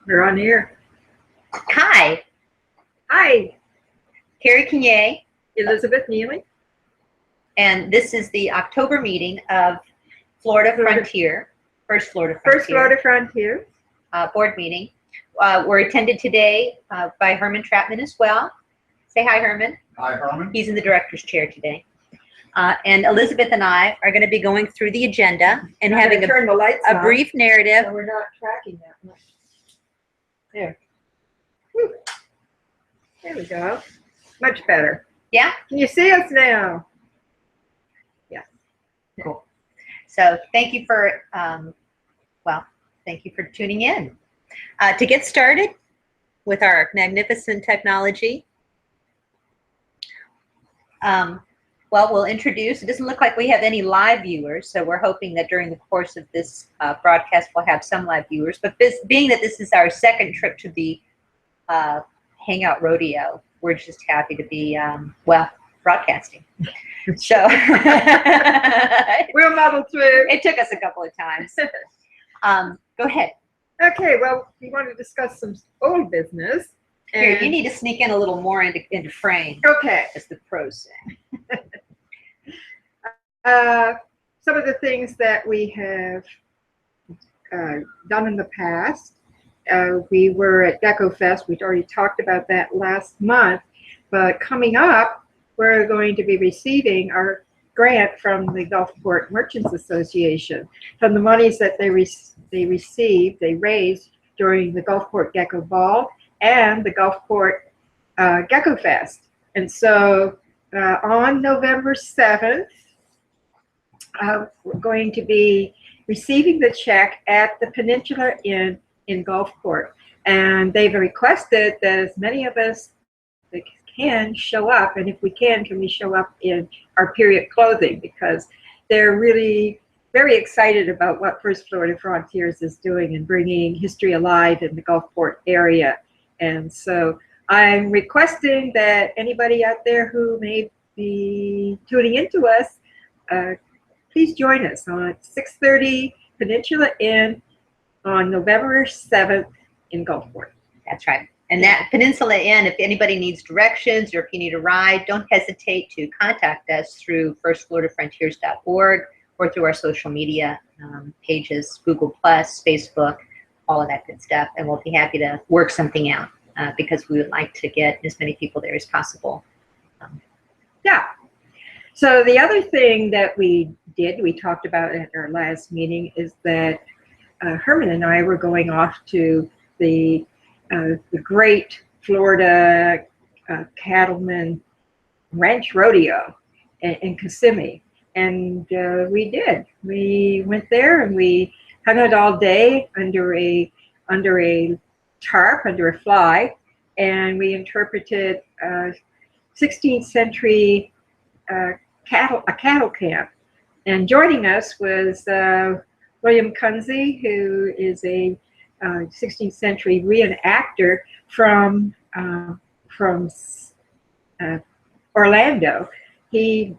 We're on here. Hi, Hi, Carrie Kinye, Elizabeth Neely. and this is the October meeting of Florida Frontier, First Florida Frontier board meeting. We're attended today by Herman Trappman as well. Say hi, Herman. Hi, Herman. He's in the director's chair today. And Elizabeth and I are going to be going through the agenda and having turn the lights a on, brief narrative. so we're not tracking that much. There. Whew. There we go. Much better. Yeah? Can you see us now? Yeah. Cool. So thank you for, thank you for tuning in. To get started with our magnificent technology, we'll introduce, it doesn't look like we have any live viewers, so we're hoping that during the course of this broadcast we'll have some live viewers, but being that this is our second trip to the Hangout Rodeo, we're just happy to be, broadcasting. So We'll muddle through. it took us a couple of times. Go ahead. Okay, well, we want to discuss some old business. Here, you need to sneak in a little more into frame, Okay. as the pros say. Some of the things that we have done in the past. We were at Deco Fest. We'd already talked about that last month. But coming up, we're going to be receiving our grant from the Gulfport Merchants Association. From the monies that they raised during the Gulfport Gecko Ball and the Gulfport Gecko Fest. And so on November 7th, we're going to be receiving the check at the Peninsula Inn in Gulfport. And they've requested that as many of us that can show up, and if we can we show up in our period clothing, because they're really very excited about what First Florida Frontiers is doing and bringing history alive in the Gulfport area. And so I'm requesting that anybody out there who may be tuning into us, please join us on 6:30 Peninsula Inn on November 7th in Gulfport. That's right. And that Peninsula Inn, if anybody needs directions or if you need a ride, don't hesitate to contact us through firstfloridafrontiers.org or through our social media pages, Google+, Facebook, all of that good stuff. And we'll be happy to work something out because we would like to get as many people there as possible. Yeah. So the other thing that we talked about at our last meeting, is that Herman and I were going off to the great Florida Cattleman Ranch Rodeo in Kissimmee. And we did. We went there and we hung out all day under a tarp, under a fly, and we interpreted 16th century cattle camp. And joining us was William Kunze, who is a 16th century reenactor from Orlando. He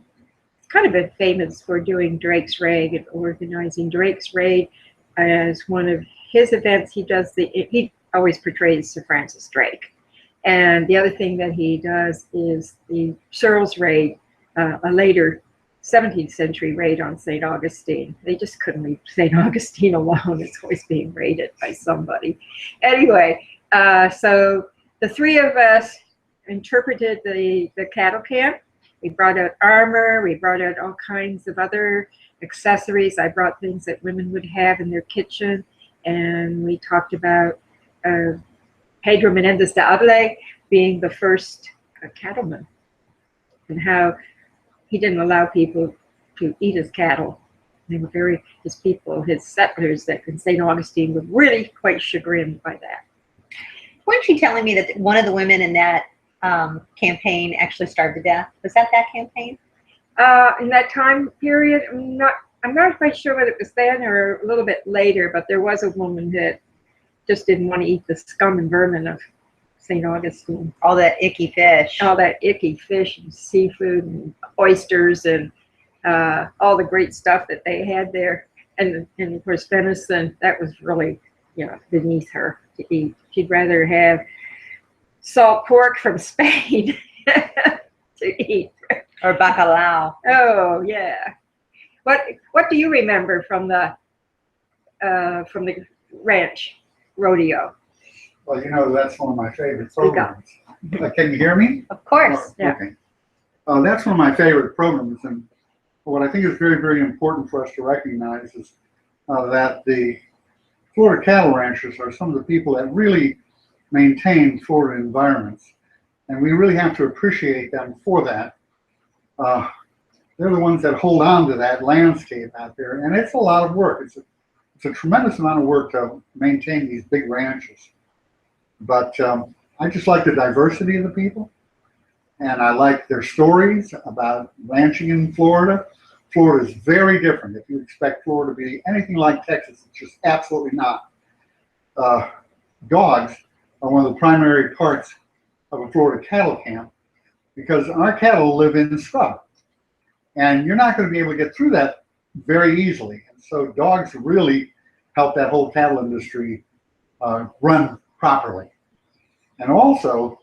kind of been famous for doing Drake's Raid and organizing Drake's Raid as one of his events. He always portrays Sir Francis Drake. And the other thing that he does is the Searles Raid, a later 17th century raid on St. Augustine. They just couldn't leave St. Augustine alone. It's always being raided by somebody. Anyway, so the three of us interpreted the cattle camp. We brought out armor. We brought out all kinds of other accessories. I brought things that women would have in their kitchen. And we talked about Pedro Menendez de Avila being the first cattleman, and how he didn't allow people to eat his cattle. They were his people, his settlers that in St. Augustine were really quite chagrined by that. Weren't you telling me that one of the women in that campaign actually starved to death? Was that campaign? In that time period, I'm not quite sure whether it was then or a little bit later, but there was a woman that just didn't want to eat the scum and vermin of St. Augustine. All that icky fish. All that icky fish and seafood and oysters and all the great stuff that they had there. And of course, venison, that was really beneath her to eat. She'd rather have salt pork from Spain to eat. Or bacalao. Oh yeah. What do you remember from the ranch rodeo? Well, you know, that's one of my favorite programs. Can you hear me? Of course. Yeah. Okay. That's one of my favorite programs, and what I think is very, very important for us to recognize is that the Florida cattle ranchers are some of the people that really maintain Florida environments, and we really have to appreciate them for that. They're the ones that hold on to that landscape out there, and it's a lot of work. It's a tremendous amount of work to maintain these big ranches. But I just like the diversity of the people, and I like their stories about ranching in Florida. Florida is very different. If you expect Florida to be anything like Texas, it's just absolutely not. Dogs are one of the primary parts of a Florida cattle camp because our cattle live in scrub, and you're not going to be able to get through that very easily. And so dogs really help that whole cattle industry run properly. And also,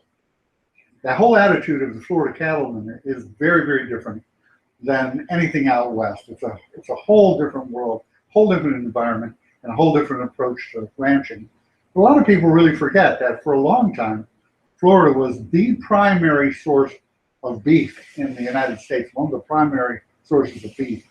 that whole attitude of the Florida cattleman is very, very different than anything out west. It's a whole different world, whole different environment, and a whole different approach to ranching. A lot of people really forget that for a long time, Florida was the primary source of beef in the United States, one of the primary sources of beef.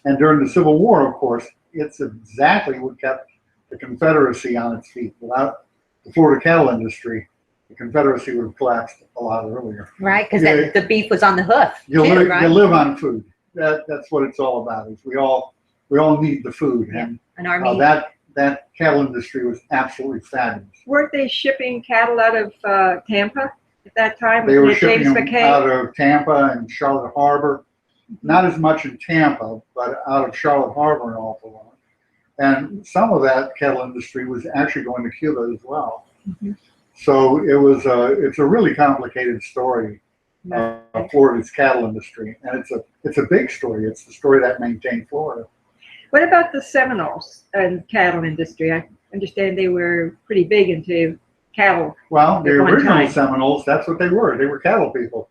And during the Civil War, of course, it's exactly what kept the Confederacy on its feet. Without the Florida cattle industry, the Confederacy would have collapsed a lot earlier. Right, because the beef was on the hoof. You Right? live on food. That's what it's all about. Is we all need the food, Yeah. and An army. that cattle industry was absolutely fabulous. Weren't they shipping cattle out of Tampa at that time? They were Wasn't it shipping James them out of Tampa and Charlotte Harbor. Not as much in Tampa, but out of Charlotte Harbor an awful lot. And some of that cattle industry was actually going to Cuba as well. Mm-hmm. So it's a really complicated story of Florida's cattle industry, and it's a big story. It's the story that maintained Florida. What about the Seminoles and cattle industry? I understand they were pretty big into cattle. Well, the At one original time. Seminoles, that's what they were. They were cattle people.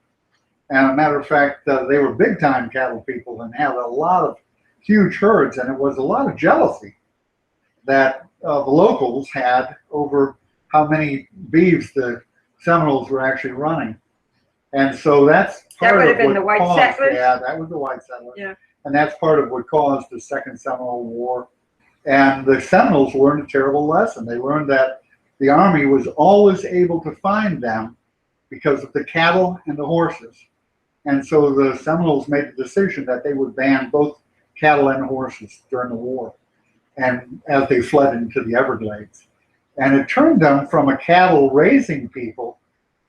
And a matter of fact, they were big time cattle people and had a lot of huge herds, and it was a lot of jealousy that the locals had over how many beeves the Seminoles were actually running. And so that's part would of have been what the white caused, settlers? yeah, that was the white settlers. Yeah. And that's part of what caused the Second Seminole War. And the Seminoles learned a terrible lesson. They learned that the Army was always able to find them because of the cattle and the horses. And so the Seminoles made the decision that they would ban both cattle and horses during the war, and as they fled into the Everglades. And it turned them from a cattle raising people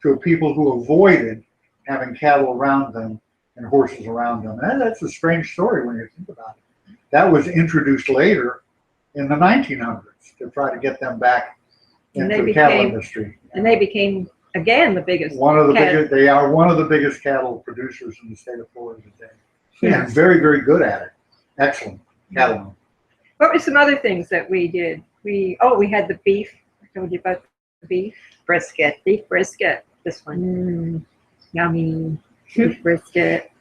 to a people who avoided having cattle around them and horses around them. And that's a strange story when you think about it. That was introduced later in the 1900s to try to get them back into the cattle industry. And they became, again, the biggest. They are one of the biggest cattle producers in the state of Florida today. Yeah. And very, very good at it. Excellent cattlemen. What were some other things that we did? We had the beef. I told you about the beef. Brisket. Beef brisket. This one. Yummy. Beef brisket.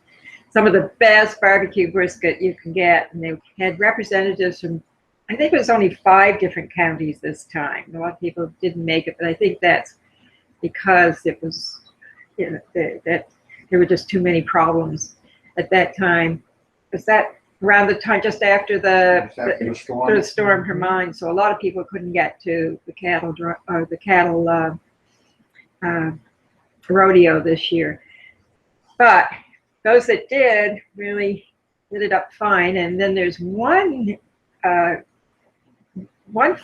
Some of the best barbecue brisket you can get. And they had representatives from, I think it was only 5 different counties this time. A lot of people didn't make it, but I think that's because it was, that there were just too many problems at that time. Was that around the time just after the storm Hermine? So a lot of people couldn't get to the cattle rodeo this year. But those that did really did it up fine. And then there's one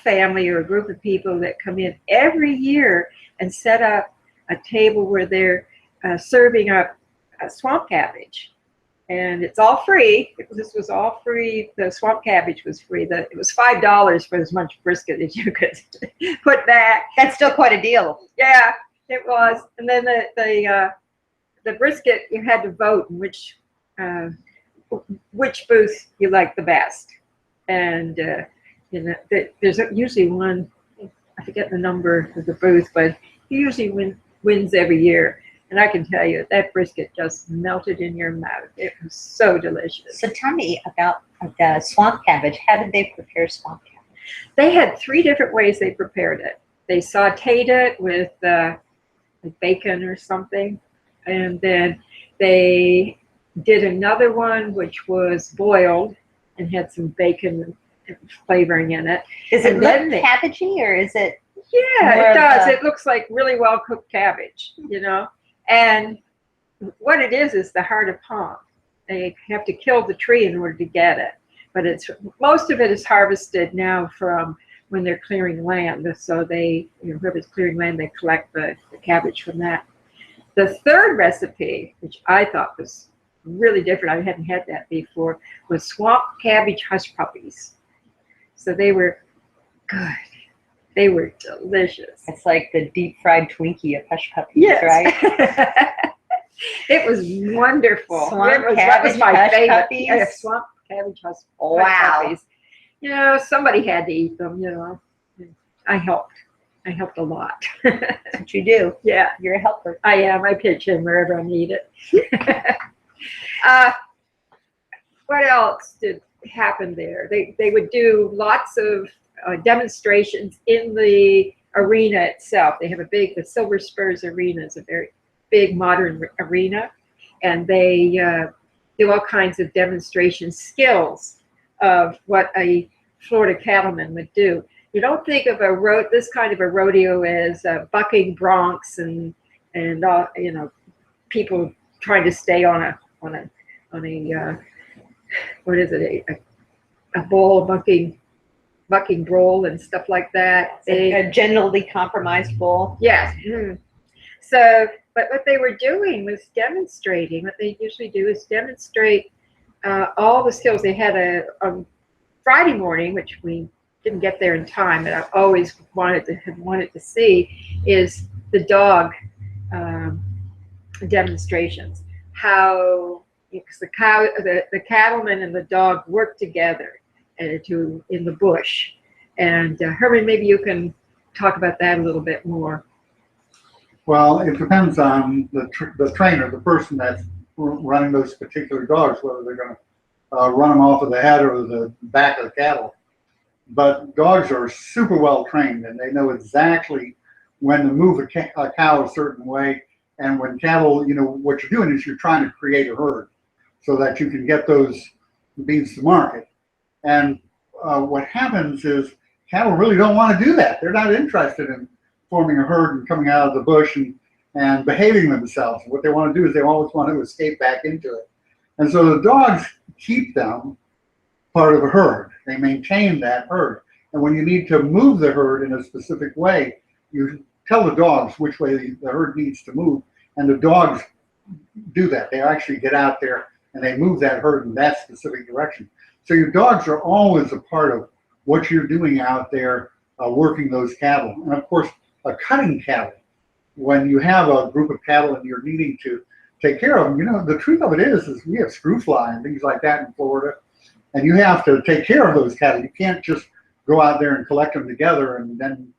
family or a group of people that come in every year and set up a table where they're serving up swamp cabbage. And it's all free. This was all free. The swamp cabbage was free. It was $5 for as much brisket as you could put back. That's still quite a deal. Yeah, it was. And then the brisket, you had to vote in which booth you liked the best. And there's usually one I forget the number of the booth, but he usually wins every year. And I can tell you, that brisket just melted in your mouth. It was so delicious. So tell me about the swamp cabbage. How did they prepare swamp cabbage? They had 3 different ways they prepared it. They sauteed it with bacon or something, and then they did another one which was boiled and had some bacon flavoring in it. Does it And look then cabbagey, or is it? Yeah, more it of does. a- It looks like really well cooked cabbage, you know. And what it is the heart of palm. They have to kill the tree in order to get it. But it's most of it is harvested now from when they're clearing land. So they, whoever's clearing land, they collect the cabbage from that. The third recipe, which I thought was really different, I hadn't had that before, was swamp cabbage hush puppies. So they were good. They were delicious. It's like the deep fried Twinkie of hush puppies, Yes. right? It was wonderful. Swamp That was cabbage my hush favorite. puppies? Yeah, swamp cabbage hush Wow. puppies. Somebody had to eat them, I helped. I helped a lot. That's what you do. Yeah, You're a helper. I am. I pitch in wherever I need it. What else did happen there? They would do lots of demonstrations in the arena itself. They have the Silver Spurs Arena is a very big modern arena, and they do all kinds of demonstration skills of what a Florida cattleman would do. You don't think of this kind of a rodeo as bucking broncs and people trying to stay on a what is it, a bull bucking bull and stuff like that. A generally compromised bull. Yes. So, but what they were doing was demonstrating. What they usually do is demonstrate all the skills. They had a Friday morning, which we didn't get there in time, and I always wanted to see, is the dog demonstrations. How, because the cattleman and the dog work together in the bush. And Herman, maybe you can talk about that a little bit more. Well, it depends on the trainer, the person that's running those particular dogs, whether they're going to run them off of the head or the back of the cattle. But dogs are super well trained, and they know exactly when to move a cow a certain way. And when cattle, what you're doing is you're trying to create a herd so that you can get those beans to market. And what happens is cattle really don't want to do that. They're not interested in forming a herd and coming out of the bush and behaving themselves. What they want to do is they always want to escape back into it. And so the dogs keep them part of a herd. They maintain that herd. And when you need to move the herd in a specific way, you tell the dogs which way the herd needs to move, and the dogs do that. They actually get out there and they move that herd in that specific direction. So your dogs are always a part of what you're doing out there working those cattle. And of course, cutting cattle, when you have a group of cattle and you're needing to take care of them, the truth of it is we have screw fly and things like that in Florida, and you have to take care of those cattle. You can't just go out there and collect them together and then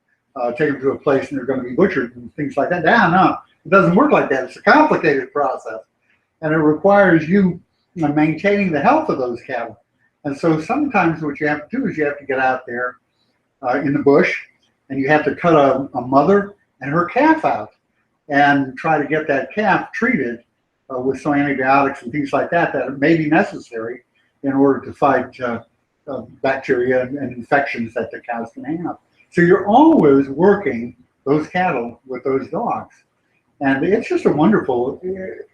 take them to a place and they're going to be butchered and things like that. No, it doesn't work like that. It's a complicated process, and it requires you maintaining the health of those cattle. And so sometimes what you have to do is you have to get out there in the bush, and you have to cut a mother and her calf out and try to get that calf treated with some antibiotics and things like that may be necessary in order to fight bacteria and infections that the cows can have. So you're always working those cattle with those dogs. And it's just a wonderful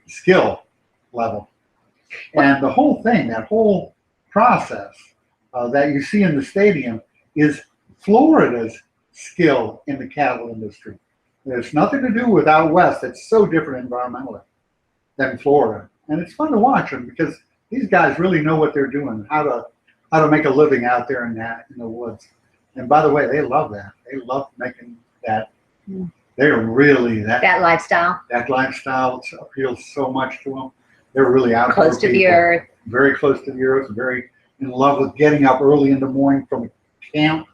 skill level. And the whole thing, that whole process that you see in the stadium is Florida's skill in the cattle industry. It's nothing to do with out west. It's so different environmentally than Florida. And it's fun to watch them because these guys really know what they're doing, how to make a living out there in the woods. And by the way, they love that. They love making that. They're really that lifestyle. That lifestyle appeals so much to them. They're really out close to the earth. Very close to the earth. Very in love with getting up early in the morning from camp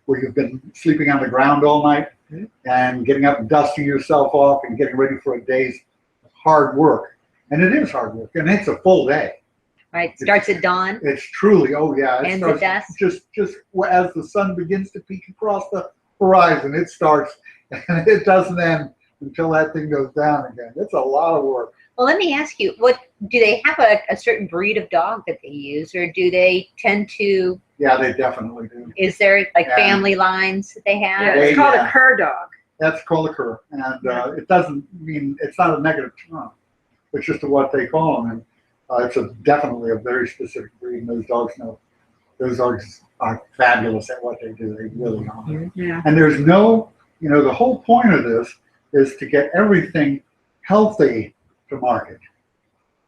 where you've been sleeping on the ground all night and getting up and dusting yourself off and getting ready for a day's hard work. And it is hard work, and it's a full day. Right, starts at dawn. It's truly, oh yeah, it Ends at starts dusk. just as the sun begins to peek across the horizon, it starts, and it doesn't end until that thing goes down again. It's a lot of work. Well, let me ask you, what do they have a certain breed of dog that they use, or do they tend to? Yeah, they definitely do. Is there like Yeah. family lines that they have? Yeah, it's called Yeah. a cur dog. That's called a cur, and it doesn't mean, it's not a negative term. It's just what they call them, and it's definitely a very specific breed, and those dogs know. Those dogs are fabulous at what they do. They really are. Yeah. And there's no, the whole point of this is to get everything healthy to market.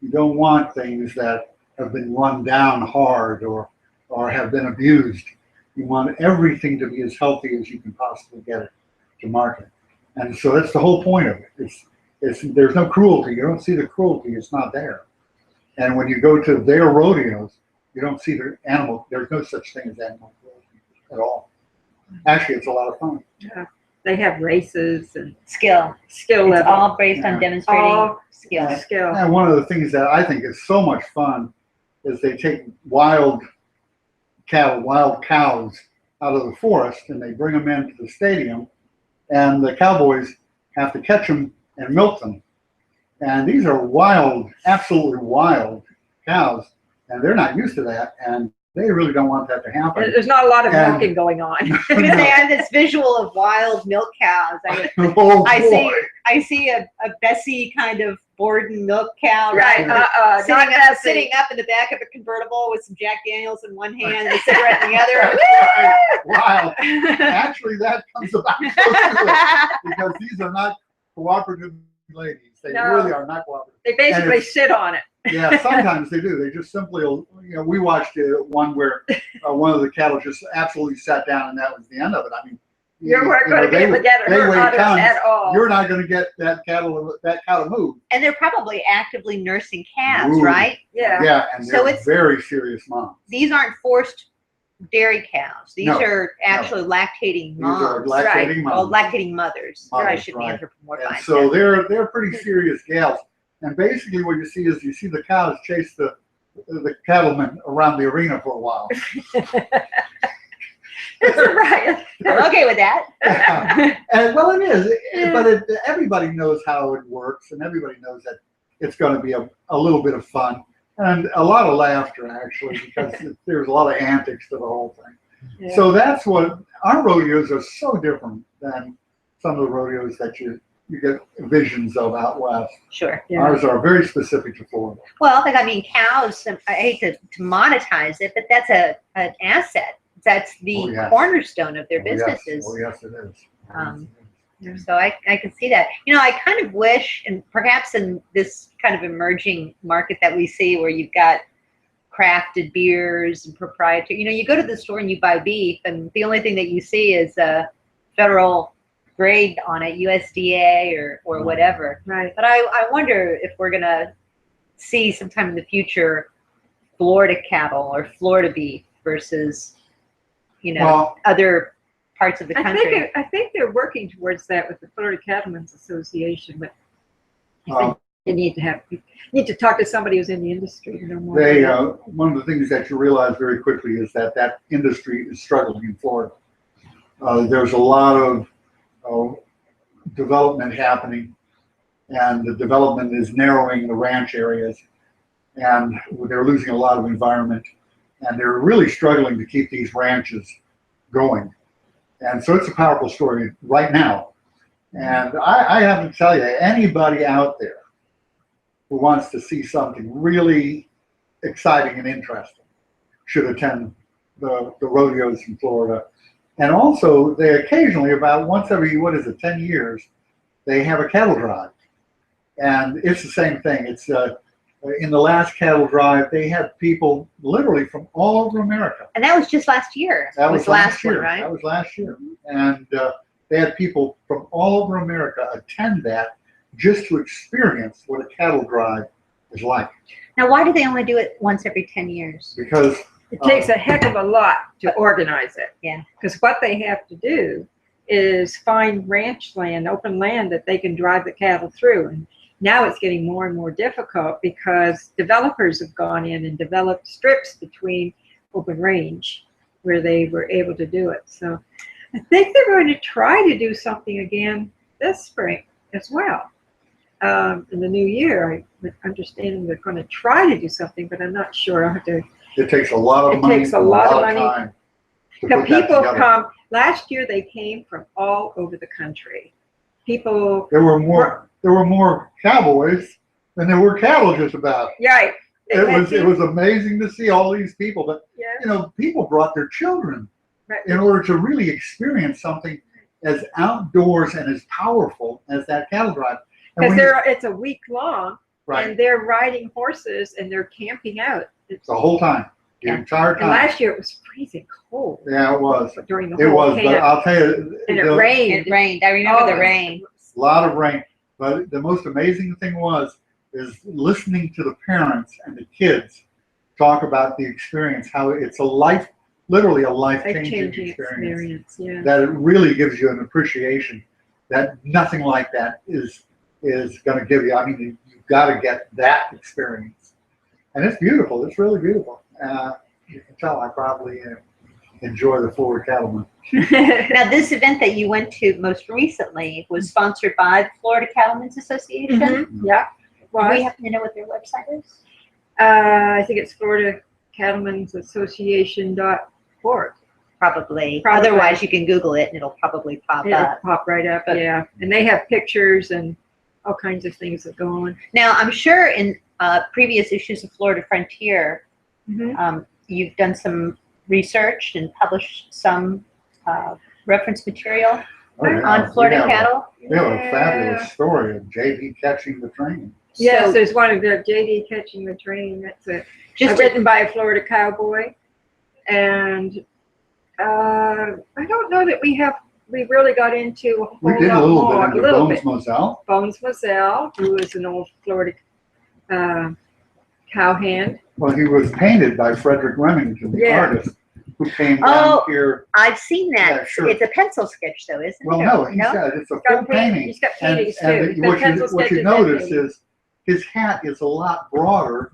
You don't want things that have been run down hard or have been abused. You want everything to be as healthy as you can possibly get it to market. And so that's the whole point of it. There's no cruelty. You don't see the cruelty. It's not there. And when you go to their rodeos, you don't see the animal. There's no such thing as animal cruelty at all. Actually, it's a lot of fun. Yeah. They have races and Skill. skill It's level. all based on Yeah. demonstrating All skill. skill. And one of the things that I think is so much fun is they take wild cattle, wild cows out of the forest, and they bring them into the stadium, and the cowboys have to catch them and milk them. And these are wild, absolutely wild cows, and they're not used to that, and they really don't want that to happen. There's not a lot of And- milking going on. I was gonna say, I have this visual of wild milk cows. Oh, I see, boy. I see a Bessie kind of Borden milk cow, Right. right? Not Bessie. Sitting up in the back of a convertible with some Jack Daniels in one hand and a cigarette in the other. Wow. Actually, that comes about close to it, because these are not cooperative ladies. They No. really are not cooperative. They basically it's- sit on it. Yeah, sometimes they do. They just simply, we watched one where one of the cattle just absolutely sat down, and that was the end of it. I mean, You weren't going to be able to get they her weigh out of it tons. at all. You're not going to get that cow to move. And they're probably actively nursing calves, Ooh. right? Yeah. Yeah, and So they're it's- very serious moms. These aren't forced dairy cows. These No, are actually lactating These are moms. lactating Well, moms. lactating mothers. I Mothers, should be right. anthropomorphized. And so they're pretty serious gals. And basically what you see is the cows chase the cattlemen around the arena for a while. That's right. I'm okay with that. And well, it is, but everybody knows how it works, and everybody knows that it's going to be a little bit of fun and a lot of laughter, actually, because there's a lot of antics to the whole thing. Yeah. So that's what our rodeos are so different than some of the rodeos that you get visions of out west. Sure. Yeah. Ours are very specific to Florida. Well, I mean, cows, I hate to monetize it, but that's an asset. That's the Oh, yes. cornerstone of their Oh, yes. businesses. Oh, yes, it is. Um, So I can see that. I kind of wish, and perhaps in this kind of emerging market that we see where you've got crafted beers and proprietary, you go to the store and you buy beef, and the only thing that you see is a federal grade on it, USDA or whatever. Right. But I wonder if we're going to see sometime in the future Florida cattle or Florida beef versus, Well, other parts of the country. I think they're working towards that with the Florida Cattlemen's Association, but I Um, think you need to talk to somebody who's in the industry to know more. they about one of the things that you realize very quickly is that industry is struggling in Florida. There's a lot of development happening, and the development is narrowing the ranch areas, and they're losing a lot of environment, and they're really struggling to keep these ranches going. And so it's a powerful story right now. And I have to tell you, anybody out there who wants to see something really exciting and interesting should attend the rodeos in Florida. And also, they occasionally, about once every, 10 years, they have a cattle drive. And it's the same thing. It's in the last cattle drive, they had people literally from all over America. And that was just last year. That was last one, year. right? That was last year. And they had people from all over America attend that just to experience what a cattle drive is like. Now, why do they only do it once every 10 years? Because It takes a heck of a lot to organize it. Yeah. Because what they have to do is find ranch land, open land that they can drive the cattle through. And now it's getting more and more difficult because developers have gone in and developed strips between open range where they were able to do it. So I think they're going to try to do something again this spring as well. In the new year, I'm understanding they're going to try to do something, but I'm not sure. I'll have to. It takes a lot of It money. takes a lot of money. Time to The put that people together. come. Last year, they came from all over the country. People. There were more cowboys than there were cattle, just about. Yeah. It was amazing to see all these people, but Yeah. you know, people brought their children Right. in order to really experience something as outdoors and as powerful as that cattle drive. And Because when it's a week long, right, and they're riding horses and they're camping out. It's, the whole time, the Yeah. entire and time. last year it was freezing cold. Yeah, it was. During the It whole was, but camp. I'll tell you, And it the- rained. It rained. I remember Oh, the rain. a lot of rain. But the most amazing thing is listening to the parents and the kids talk about the experience, how it's literally a life-changing Life-changing experience. Yeah. that it really gives you an appreciation that nothing like that is going to give you. I mean, you've got to get that experience, and it's beautiful. It's really beautiful. You can tell I probably enjoy the Florida Cattlemen. Now, this event that you went to most recently was sponsored by the Florida Cattlemen's Association. Mhm. Yeah. Do we Was. happen to know what their website is? I think it's Florida Cattlemen's Association.org. Probably. Probably. Otherwise, you can Google it and it'll probably pop It'll up. pop right up. But- Yeah. And they have pictures and all kinds of things that go on. Now, I'm sure in previous issues of Florida Frontier, Mhm. you've done some research and published some reference material Oh, yeah. on Florida we have cattle. We have a Yeah. fabulous story of JB catching the train. Yes, So, there's one of the JD Catching the Train. That's just to- written by a Florida cowboy. And I don't know that we really got into a whole We did a lot little more. bit into Bones Moselle. Bones Moselle, who was an old Florida cowhand. Well, he was painted by Frederick Remington, the Yeah. artist, who came down Oh, here. I've seen that. Yeah, sure. It's a pencil sketch, though, isn't Well, it? no, it's a full painting. He's got And, paintings too. and He's got pencil what you sketches and notice paintings. is his hat is a lot broader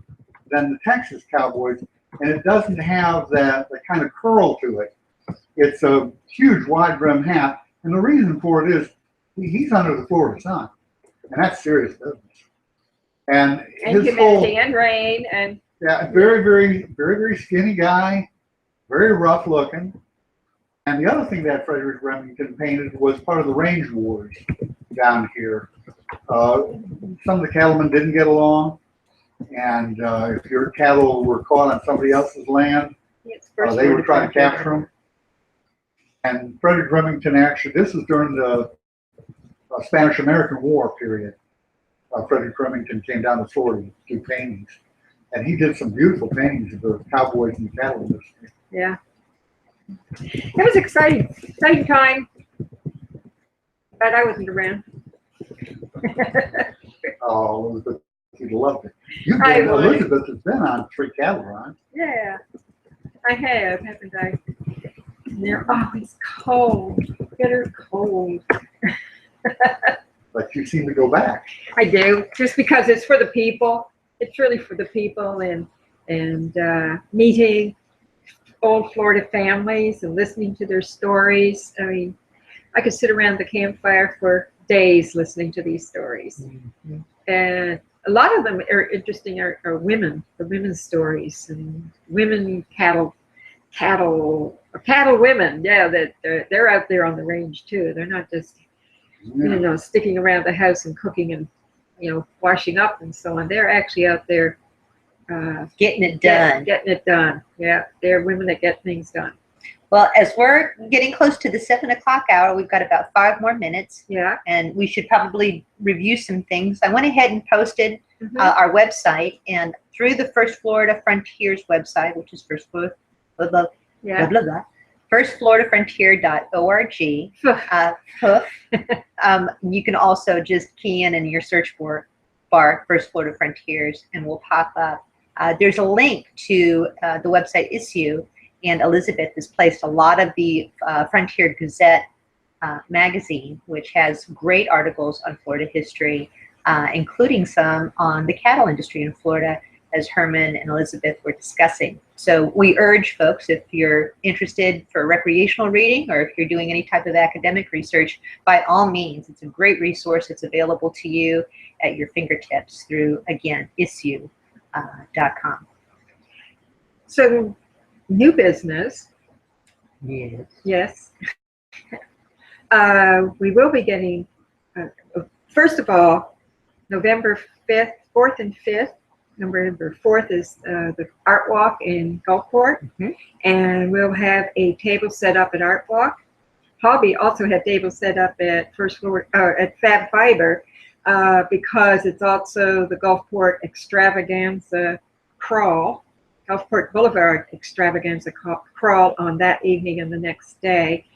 than the Texas Cowboys, and it doesn't have that kind of curl to it. It's a huge wide brim hat, and the reason for it is he's under the Florida sun, and that's serious business. And And his whole humidity and rain and very skinny guy, very rough looking. And the other thing that Frederick Remington painted was part of the range wars down here. Some of the cattlemen didn't get along, and if your cattle were caught on somebody else's land, it's first they would word try to of capture them. And Frederick Remington actually, this is during the Spanish-American War period. Frederick Remington came down to Florida to do paintings, and he did some beautiful paintings of the cowboys and the cattle industry. Yeah. It was exciting time, but I wasn't around. Oh, Elizabeth, you'd loved it. Elizabeth has been on 3 cattle runs. Yeah, I have, haven't I? And they're always cold, bitter cold. But you seem to go back. I do, just because it's for the people. It's really for the people and meeting old Florida families and listening to their stories. I mean, I could sit around the campfire for days listening to these stories. And a lot of them are interesting are women, the women's stories and women cattle women. Yeah, that they're out there on the range too. They're not just sticking around the house and cooking and washing up and so on. They're actually out there Getting it done. getting it done. Yeah, they're women that get things done. Well, as we're getting close to the 7 o'clock hour, we've got about 5 more minutes, Yeah. and we should probably review some things. I went ahead and posted Mhm. our website, and through the First Florida Frontiers website, which is Yeah. firstfloridafrontier.org. You can also just key in your search bar First Florida Frontiers, and we'll pop up. There's a link to the website Issue, and Elizabeth has placed a lot of the Frontier Gazette magazine, which has great articles on Florida history, including some on the cattle industry in Florida, as Herman and Elizabeth were discussing. So we urge folks, if you're interested for recreational reading or if you're doing any type of academic research, by all means, it's a great resource. It's available to you at your fingertips through, again, issue.com. So, new business. Yes. Yes. We will be getting, first of all, November 5th, 4th and 5th. November 4th is the Art Walk in Gulfport, and we'll have a table set up at Art Walk. Hobby also had tables set up at First Floor at Fab Fiber because it's also the Gulfport Extravaganza Crawl, Gulfport Boulevard Extravaganza Crawl on that evening and the next day.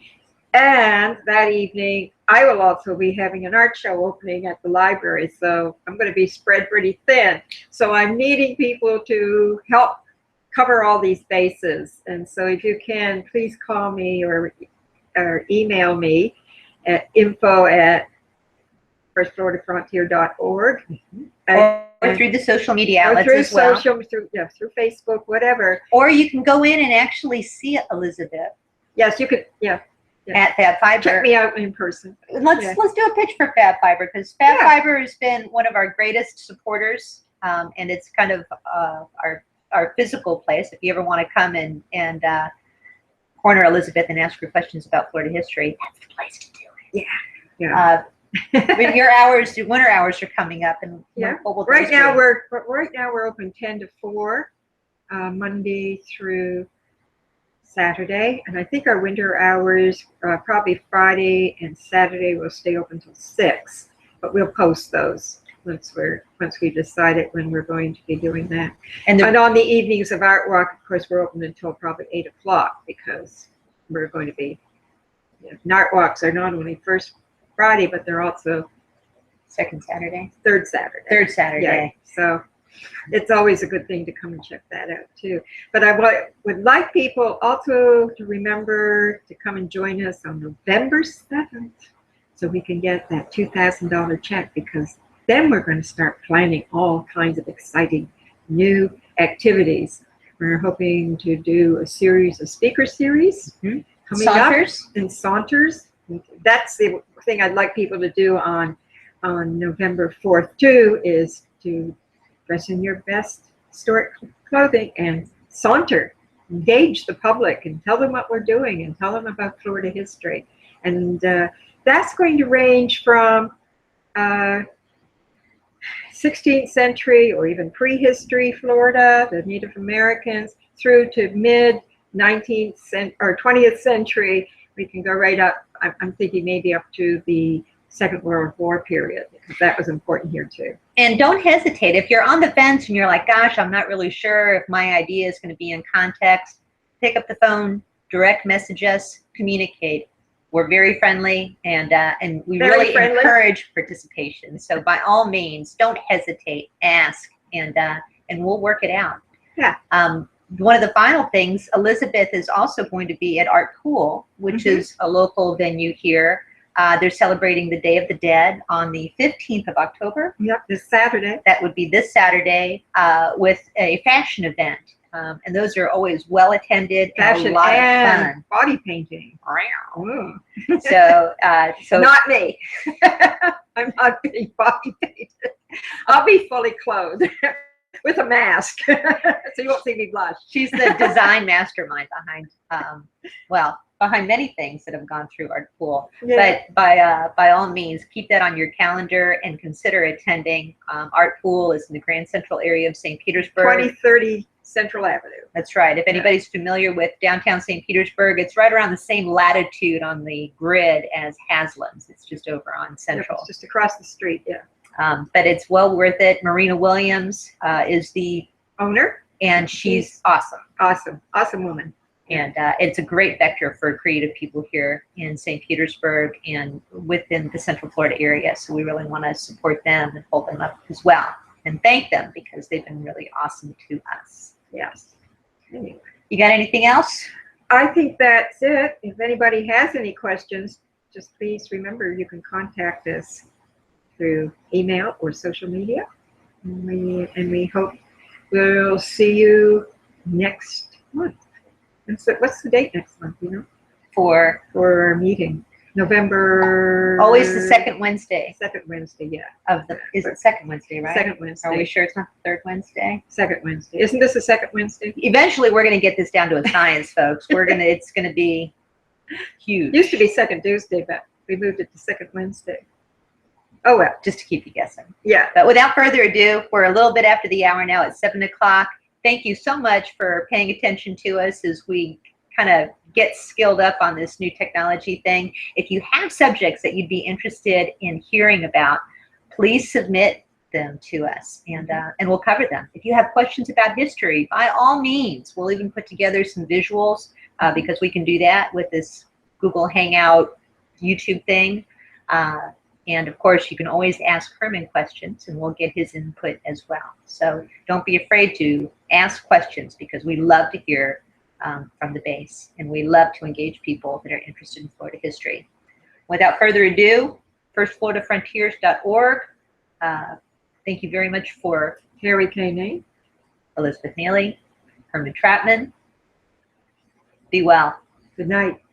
And that evening, I will also be having an art show opening at the library, so I'm going to be spread pretty thin. So I'm needing people to help cover all these bases. And so if you can, please call me or email me at info@firstfloridafrontier.org. Or through the social media outlets as well. Through Facebook, whatever. Or you can go in and actually see Elizabeth. Yes, you could, At Fab Fiber. Check me out in person. Let's do a pitch for Fab Fiber, because Fab Fiber has been one of our greatest supporters, and it's kind of our physical place. If you ever want to come and corner Elizabeth and ask her questions about Florida history, that's the place to do it. Yeah. When your hours, your winter hours are coming up, and right now we're open 10 to 4, Monday through Saturday, and I think our winter hours probably Friday and Saturday will stay open till 6, but we'll post those once we decided when we're going to be doing that. And on the evenings of Art Walk, of course, we're open until probably 8 o'clock because we're going to be. Art Walks are not only first Friday, but they're also second Saturday, third Saturday. Third Saturday. Yeah, so. It's always a good thing to come and check that out too. But I would like people also to remember to come and join us on November 7th so we can get that $2,000 check, because then we're going to start planning all kinds of exciting new activities. We're hoping to do a series of speaker series coming Saunters. up, and Saunters. That's the thing I'd like people to do on November 4th too, is to dress in your best historic clothing and saunter, engage the public and tell them what we're doing and tell them about Florida history. And that's going to range from 16th century or even prehistory Florida, the Native Americans, through to mid 19th or 20th century. We can go right up, I'm thinking maybe up to the Second World War period, because that was important here too. And don't hesitate. If you're on the fence and you're like, gosh, I'm not really sure if my idea is going to be in context, pick up the phone, direct message us, communicate. We're very friendly, and we really encourage participation. So by all means, don't hesitate, ask, and we'll work it out. Yeah. One of the final things, Elizabeth is also going to be at Art Pool, which is a local venue here. They're celebrating the Day of the Dead on the 15th of October. Yep, this Saturday. That would be this Saturday with a fashion event. And those are always well attended and a lot of fun. Body painting. So not me. I'm not being body painted. I'll be fully clothed with a mask, so you won't see me blush. She's the design mastermind behind, behind many things that have gone through Art Pool. Yeah. But by all means, keep that on your calendar and consider attending. Art Pool is in the Grand Central area of St. Petersburg. 2030 Central Avenue. That's right. If anybody's familiar with downtown St. Petersburg, it's right around the same latitude on the grid as Haslam's. It's just over on Central. It's just across the street, yeah. But it's well worth it. Marina Williams is the owner, and she's awesome. Awesome woman. And it's a great vector for creative people here in St. Petersburg and within the Central Florida area. So we really want to support them and hold them up as well. and thank them because they've been really awesome to us. Yes. Anyway, You got anything else? I think that's it. If anybody has any questions, just please remember you can contact us through email or social media. And we hope we'll see you next month. And so what's the date next month, you know? For For our meeting. November. always the second Wednesday Second Wednesday, yeah. of the, is it second Wednesday, right? Second Wednesday. Are we sure it's not the third Wednesday? Second Wednesday. Isn't this the second Wednesday? Eventually, we're going to get this down to a science, folks. It's going to be huge. Used to be second Tuesday, but we moved it to second Wednesday. Oh well. Just to keep you guessing. Yeah. But without further ado, we're a little bit after the hour now. It's 7 o'clock. Thank you so much for paying attention to us as we kind of get skilled up on this new technology thing. If you have subjects that you'd be interested in hearing about, please submit them to us, and we'll cover them. If you have questions about history, by all means, we'll even put together some visuals because we can do that with this Google Hangout YouTube thing. And of course, you can always ask Herman questions and we'll get his input as well. So don't be afraid to ask questions because we love to hear from the base, and we love to engage people that are interested in Florida history. Without further ado, firstfloridafrontiers.org. Thank you very much for Harry K. Name. Elizabeth Neily, Neily-Trappman. Be well. Good night.